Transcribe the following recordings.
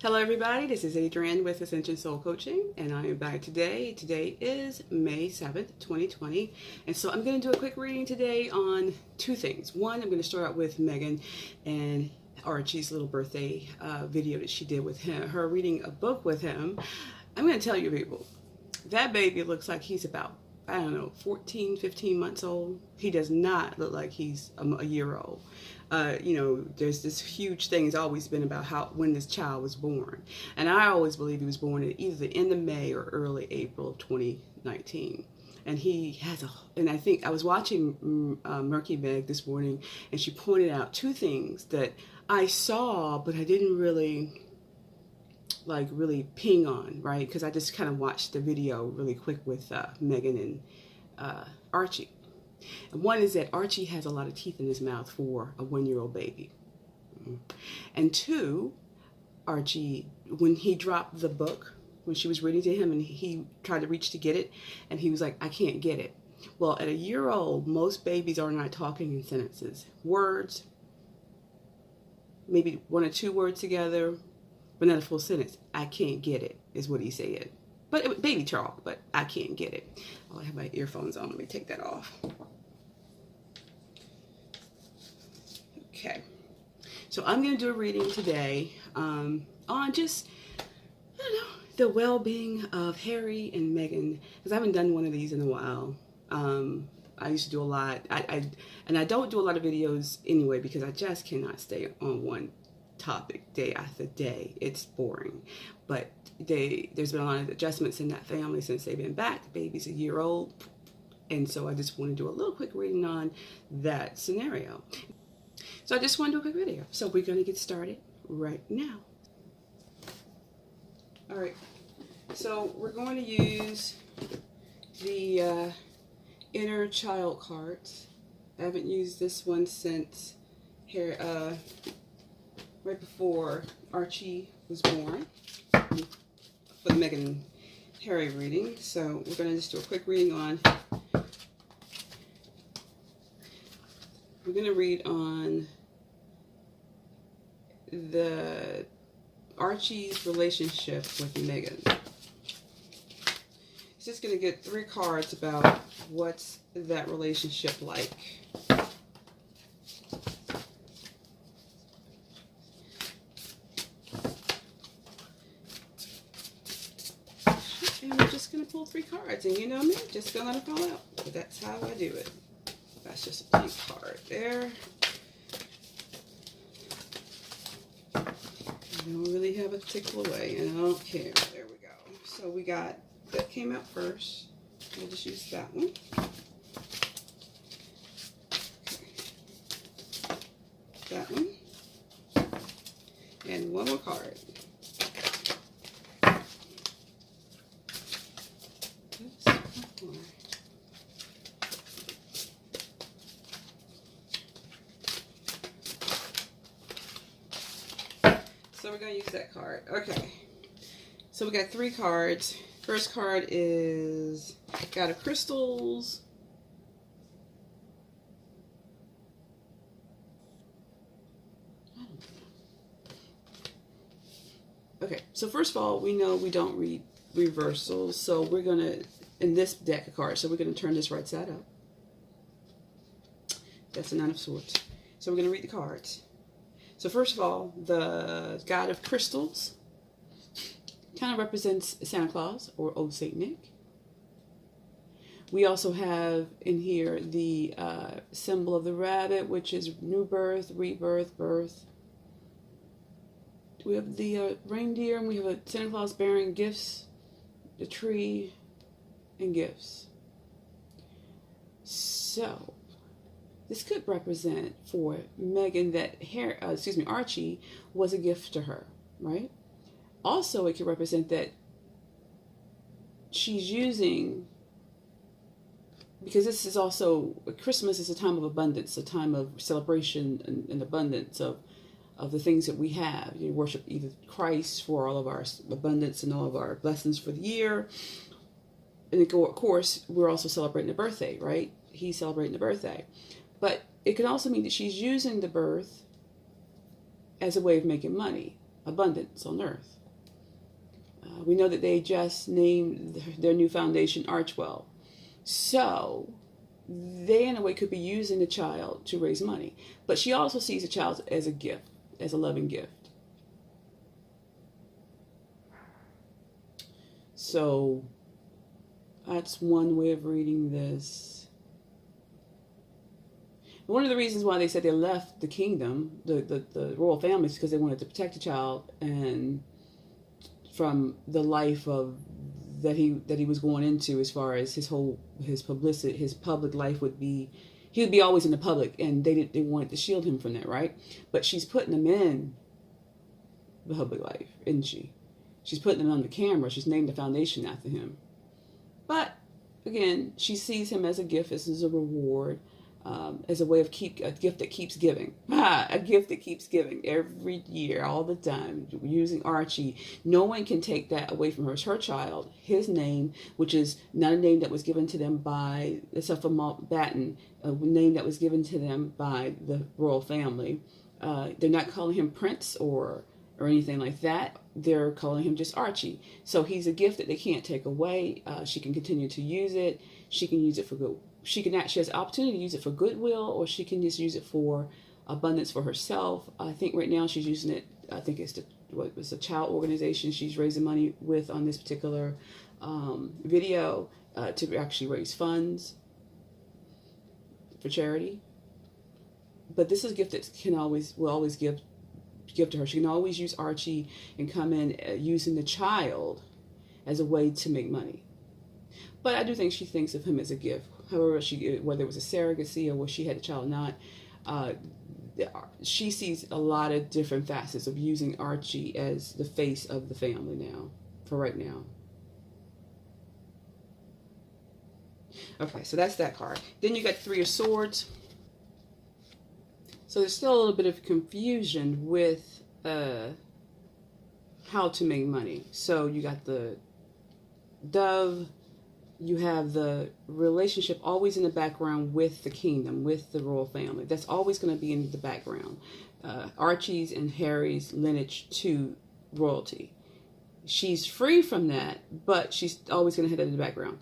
Hello everybody, this is Adrienne with Ascension Soul Coaching, and I am back today. Today is May 7th, 2020, and so I'm going to do a quick reading today on two things. One, I'm going to start out with Meghan and Archie's little birthday video that she did with him, her reading a book with him. I'm going to tell you people, that baby looks like he's about, I don't know, 14, 15 months old. He does not look like he's a year old. There's this huge thing has always been about when this child was born. And I always believe he was born at either the end of May or early April of 2019. And he has and I think I was watching Murky Meg this morning, and she pointed out two things that I saw, but I didn't really ping on, right? Because I just kind of watched the video really quick with Meghan and Archie. And one is that Archie has a lot of teeth in his mouth for a 1-year-old baby. And two, Archie, when he dropped the book, when she was reading to him and he tried to reach to get it, and he was like, I can't get it. Well, at a year old, most babies are not talking in sentences. Words, maybe one or two words together, but not a full sentence. I can't get it, is what he said. But baby talk, but I can't get it. Oh, I have my earphones on. Let me take that off. Okay. So I'm going to do a reading today on just, I don't know, the well-being of Harry and Meghan, because I haven't done one of these in a while. I used to do a lot. And I don't do a lot of videos anyway because I just cannot stay on one topic day after day. It's boring. But there's been a lot of adjustments in that family since they've been back. The baby's a year old, and so I just want to do a little quick reading on that scenario. So I just want to do a quick video. So we're going to get started right now. All right, so we're going to use the inner child cards. I haven't used this one since here right before Archie was born, for the Meghan and Harry reading. So we're going to just do a quick reading on, we're going to read on the Archie's relationship with Meghan. It's just going to get 3 cards about what's that relationship like. And we're just going to pull 3 cards, and you know me, just going to let it fall out. But that's how I do it. That's just a blank card there. I don't really have a particular way, and I don't care. There we go. So we got, that came out first. We'll just use that one. Okay. That one. And one more card. So we're going to use that card. Okay. So we got 3 cards. First card is God of Crystals. Okay. So first of all, we know we don't read reversals. So we're going to, in this deck of cards, so we're going to turn this right side up. That's a 9 of Swords. So we're going to read the cards. So first of all, the God of Crystals kind of represents Santa Claus or Old Saint Nick. We also have in here the symbol of the rabbit, which is new birth, rebirth, birth. We have the reindeer, and we have a Santa Claus bearing gifts, the tree, and gifts. So this could represent for Meghan that Archie was a gift to her, right? Also, it could represent that she's using, because this is also, Christmas is a time of abundance, a time of celebration and abundance of the things that we have. You worship either Christ for all of our abundance and all of our blessings for the year. And of course, we're also celebrating the birthday, right? He's celebrating the birthday. But it can also mean that she's using the birth as a way of making money. abundance on earth. We know that they just named their new foundation Archwell. So they, in a way, could be using the child to raise money. But she also sees the child as a gift, as a loving gift. So that's one way of reading this. One of the reasons why they said they left the kingdom, the royal family, is because they wanted to protect the child and from the life of that he was going into, as far as his publicity, his public life would be. He would be always in the public, and they wanted to shield him from that, right? But she's putting him in the public life, isn't she? She's putting him on the camera. She's named the foundation after him. But again, she sees him as a gift, as a reward, as a way of a gift that keeps giving. A gift that keeps giving every year, all the time, using Archie. No one can take that away from her. It's her child, his name, which is not a name that was given to them by, except for Mountbatten, a name that was given to them by the royal family. They're not calling him Prince or anything like that. They're calling him just Archie. So he's a gift that they can't take away. She can continue to use it. She can use it for good. She has the opportunity to use it for goodwill, or she can just use it for abundance for herself. I think right now she's using it. I think it's the child organization she's raising money with on this particular video to actually raise funds for charity. But this is a gift that will always give to her. She can always use Archie and come in using the child as a way to make money. But I do think she thinks of him as a gift. However, whether it was a surrogacy or whether she had a child or not, she sees a lot of different facets of using Archie as the face of the family now, for right now. Okay, so that's that card. Then you got Three of Swords. So there's still a little bit of confusion with how to make money. So you got the Dove. You have the relationship always in the background with the kingdom, with the royal family. That's always going to be in the background. Archie's and Harry's lineage to royalty. She's free from that, but she's always going to have that in the background.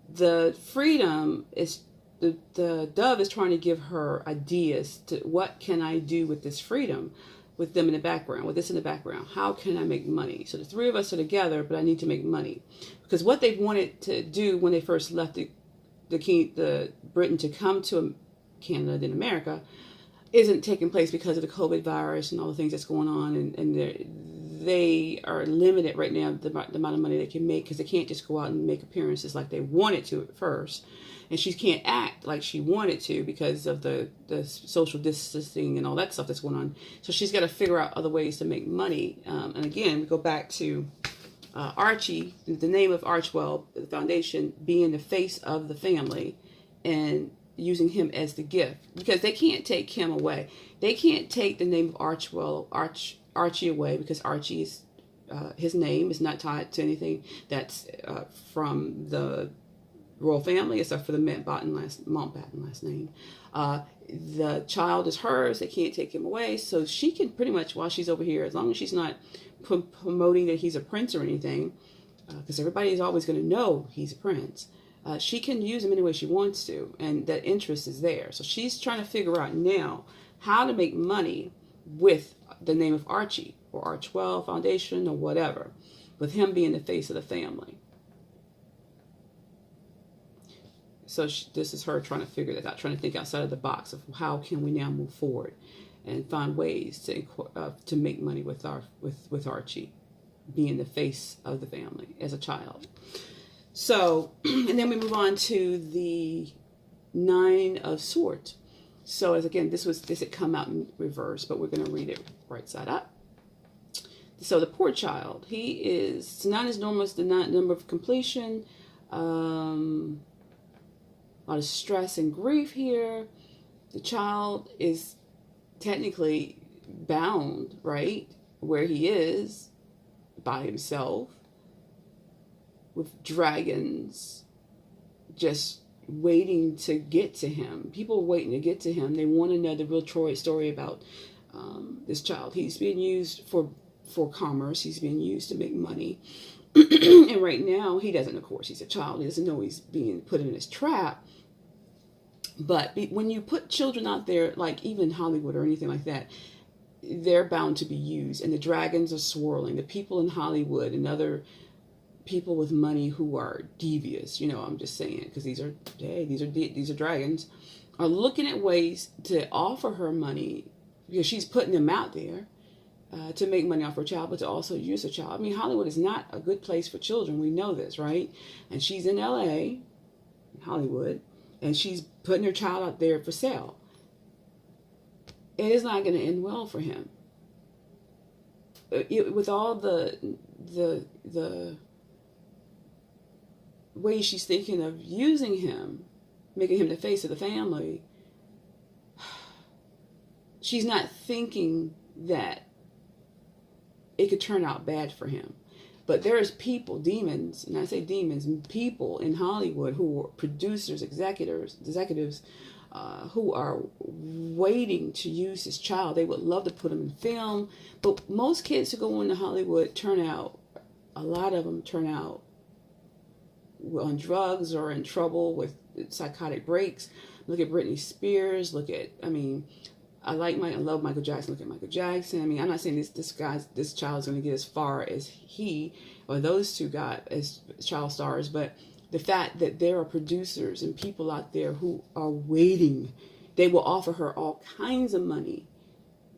The freedom is, the Dove is trying to give her ideas to what can I do with this freedom, with them in the background, with this in the background. How can I make money? So the three of us are together, but I need to make money. Because what they wanted to do when they first left the Britain to come to Canada, then America, isn't taking place because of the COVID virus and all the things that's going on. And they are limited right now, the amount of money they can make, because they can't just go out and make appearances like they wanted to at first. And she can't act like she wanted to because of the social distancing and all that stuff that's going on. So she's got to figure out other ways to make money. And again, we go back to Archie, the name of Archwell, the foundation, being the face of the family and using him as the gift. Because they can't take him away. They can't take the name of Archwell, Archie away, because Archie is, his name is not tied to anything that's from the royal family, except for the Mountbatten last name. The child is hers. They can't take him away. So she can pretty much, while she's over here, as long as she's not promoting that he's a prince or anything, because everybody is always going to know he's a prince, she can use him any way she wants to, and that interest is there. So she's trying to figure out now how to make money with the name of Archie or Archwell Foundation or whatever, with him being the face of the family. So this is her trying to figure that out, trying to think outside of the box of how can we now move forward and find ways to make money with Archie being the face of the family as a child. So, and then we move on to the Nine of Swords. So as again, this had come out in reverse, but we're going to read it right side up. So the poor child, he is, nine is normal, the number of completion. A lot of stress and grief here. The child is technically bound, right, where he is by himself, with dragons just waiting to get to him. People waiting to get to him. They want to know the real story about this child. He's being used for for commerce. He's being used to make money. And right now, he doesn't, of course, he's a child. He doesn't know he's being put in this trap. But when you put children out there, like even Hollywood or anything like that, they're bound to be used. And the dragons are swirling. The people in Hollywood and other people with money who are devious, you know, I'm just saying, because these are dragons, are looking at ways to offer her money, because she's putting them out there to make money off her child, but to also use her child. I mean, Hollywood is not a good place for children. We know this, right? And she's in LA, Hollywood, and she's putting her child out there for sale. It is not going to end well for him. With all the way she's thinking of using him, making him the face of the family, she's not thinking that it could turn out bad for him. But there's people, demons, and I say demons, people in Hollywood who are producers, executives, who are waiting to use his child. They would love to put him in film. But most kids who go into Hollywood a lot of them turn out on drugs or in trouble with psychotic breaks. Look at Britney Spears. I love Michael Jackson. Look at Michael Jackson. I mean, I'm not saying this child's going to get as far as he or those two got as child stars, but the fact that there are producers and people out there who are waiting, they will offer her all kinds of money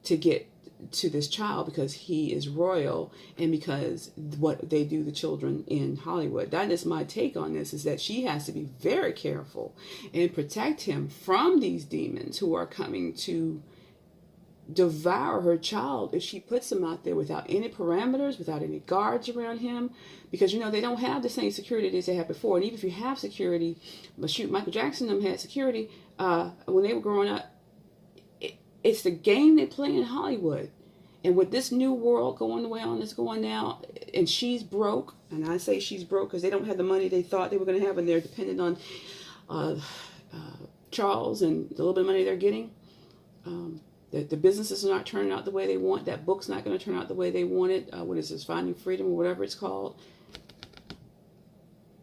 to get to this child because he is royal and because what they do to children in Hollywood. That is my take on this, is that she has to be very careful and protect him from these demons who are coming to devour her child if she puts him out there without any parameters, without any guards around him, because they don't have the same security as they had before. And even if you have security, but shoot, Michael Jackson and them had security when they were growing up. It's the game they play in Hollywood. And with this new world going the way on it's going now, and she's broke, and I say she's broke because they don't have the money they thought they were going to have, and they're dependent on Charles and the little bit of money they're getting. The businesses are not turning out the way they want. That book's not going to turn out the way they want it. What is this, Finding Freedom or whatever it's called?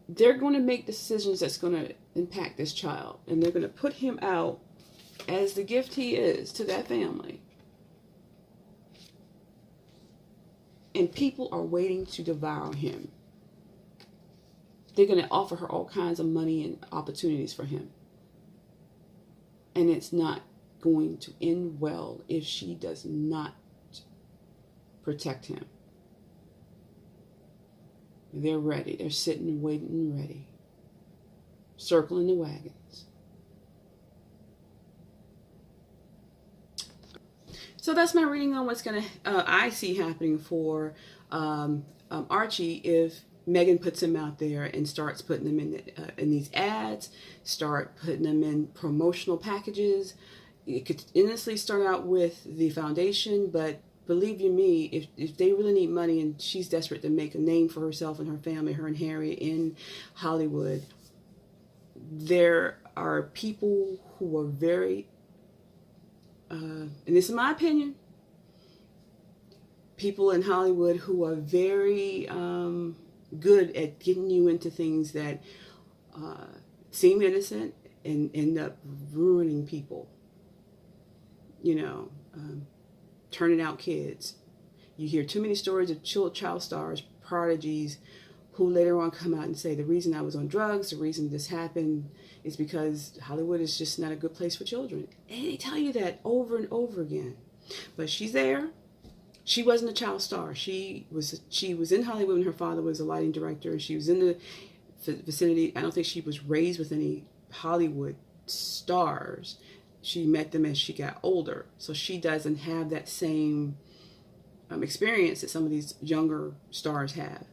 They're going to make decisions that's going to impact this child, and they're going to put him out as the gift he is to that family. And people are waiting to devour him. They're going to offer her all kinds of money and opportunities for him. And it's not going to end well if she does not protect him. They're ready. They're sitting, waiting, and ready. Circling the wagons. So that's my reading on what's going to, I see happening for Archie if Meghan puts him out there and starts putting them in these ads, start putting them in promotional packages. It could honestly start out with the foundation, but believe you me, if they really need money and she's desperate to make a name for herself and her family, her and Harry in Hollywood, there are people who are very, and this is my opinion, people in Hollywood who are very good at getting you into things that seem innocent and end up ruining people. Turning out kids. You hear too many stories of child stars, prodigies, who later on come out and say, the reason I was on drugs, the reason this happened is because Hollywood is just not a good place for children. And they tell you that over and over again. But she's there. She wasn't a child star. She was in Hollywood when her father was a lighting director. She was in the vicinity. I don't think she was raised with any Hollywood stars. She met them as she got older. So she doesn't have that same experience that some of these younger stars have.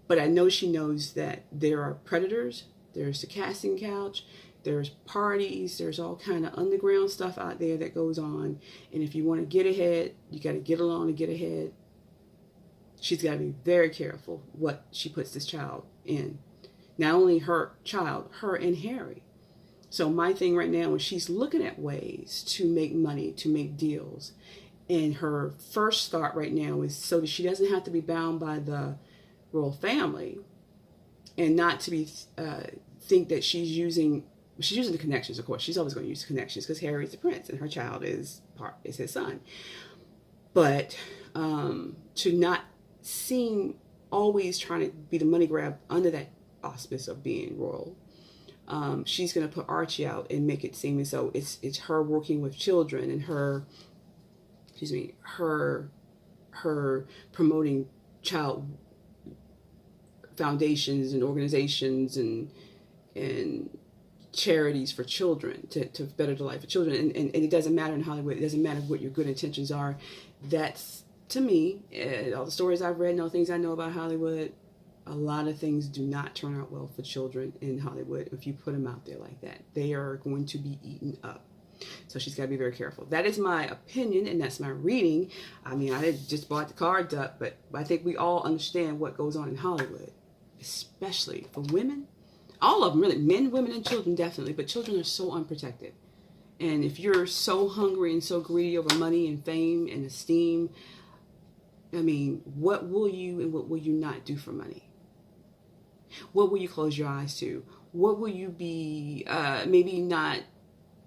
But I know she knows that there are predators. There's the casting couch. There's parties. There's all kind of underground stuff out there that goes on. And if you want to get ahead, you got to get along to get ahead. She's got to be very careful what she puts this child in. Not only her child, her and Harry. So my thing right now is she's looking at ways to make money, to make deals. And her first thought right now is so that she doesn't have to be bound by the royal family, and not to be think that she's using the connections. Of course, she's always going to use the connections because Harry's the prince and her child is his son. But to not seem always trying to be the money grab under that auspice of being royal. She's going to put Archie out and make it seem as though it's her working with children and her promoting child foundations and organizations and charities for children to better the life of children. And it doesn't matter in Hollywood. It doesn't matter what your good intentions are. That's, to me, all the stories I've read and all the things I know about Hollywood, a lot of things do not turn out well for children in Hollywood if you put them out there like that. They are going to be eaten up. So she's got to be very careful. That is my opinion, and that's my reading. I mean, I just bought the cards up, but I think we all understand what goes on in Hollywood, especially for women. All of them, really. Men, women, and children, definitely. But children are so unprotected. And if you're so hungry and so greedy over money and fame and esteem, I mean, what will you and what will you not do for money? What will you close your eyes to? What will you be, maybe not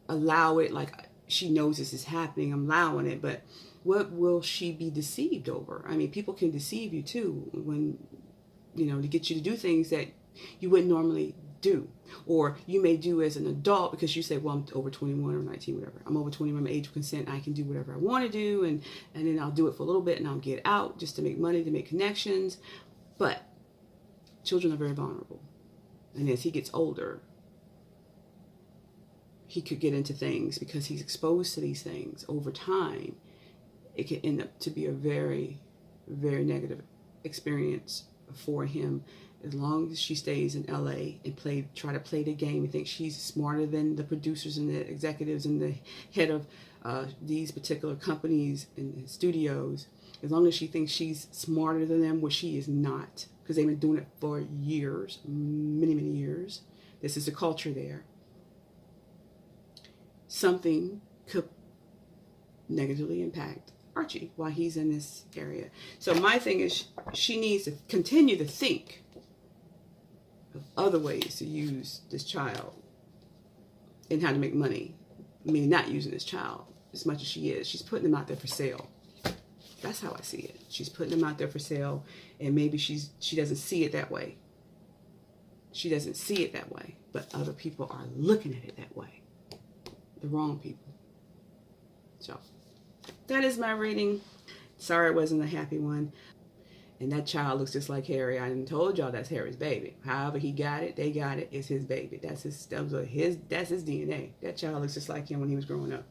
allow it, like she knows this is happening, I'm allowing it, but what will she be deceived over? I mean, people can deceive you too when, to get you to do things that you wouldn't normally do. Or you may do as an adult because you say, well, I'm over 21 or 19, whatever. I'm over 21, I'm age of consent, I can do whatever I want to do, and then I'll do it for a little bit and I'll get out just to make money, to make connections. But children are very vulnerable. And as he gets older, he could get into things because he's exposed to these things over time. It can end up to be a very, very negative experience for him. As long as she stays in LA and try to play the game and think she's smarter than the producers and the executives and the head of these particular companies and studios, as long as she thinks she's smarter than them, which she is not, because they've been doing it for years, many, many years. This is the culture there. Something could negatively impact Archie while he's in this area. So my thing is, she needs to continue to think of other ways to use this child and how to make money. I mean, not using this child as much as she is. She's putting them out there for sale. That's how I see it. She's putting them out there for sale, and maybe she doesn't see it that way. She doesn't see it that way, but other people are looking at it that way. The wrong people. So that is my reading. Sorry it wasn't a happy one. And that child looks just like Harry. I done told y'all that's Harry's baby. However he got it, they got it. It's his baby. That's his DNA. That child looks just like him when he was growing up.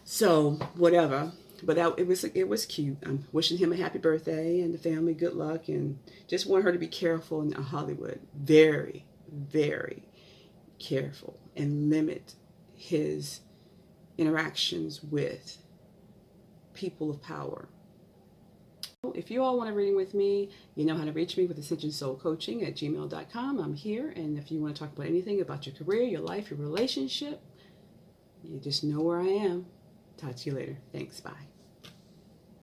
So whatever. But it was cute. I'm wishing him a happy birthday and the family good luck, and just want her to be careful in Hollywood. Very, very careful, and limit his interactions with people of power. If you all want a reading with me, you know how to reach me with Ascension Soul Coaching at gmail.com. I'm here, and if you want to talk about anything about your career, your life, your relationship, you just know where I am. Talk to you later. Thanks. Bye.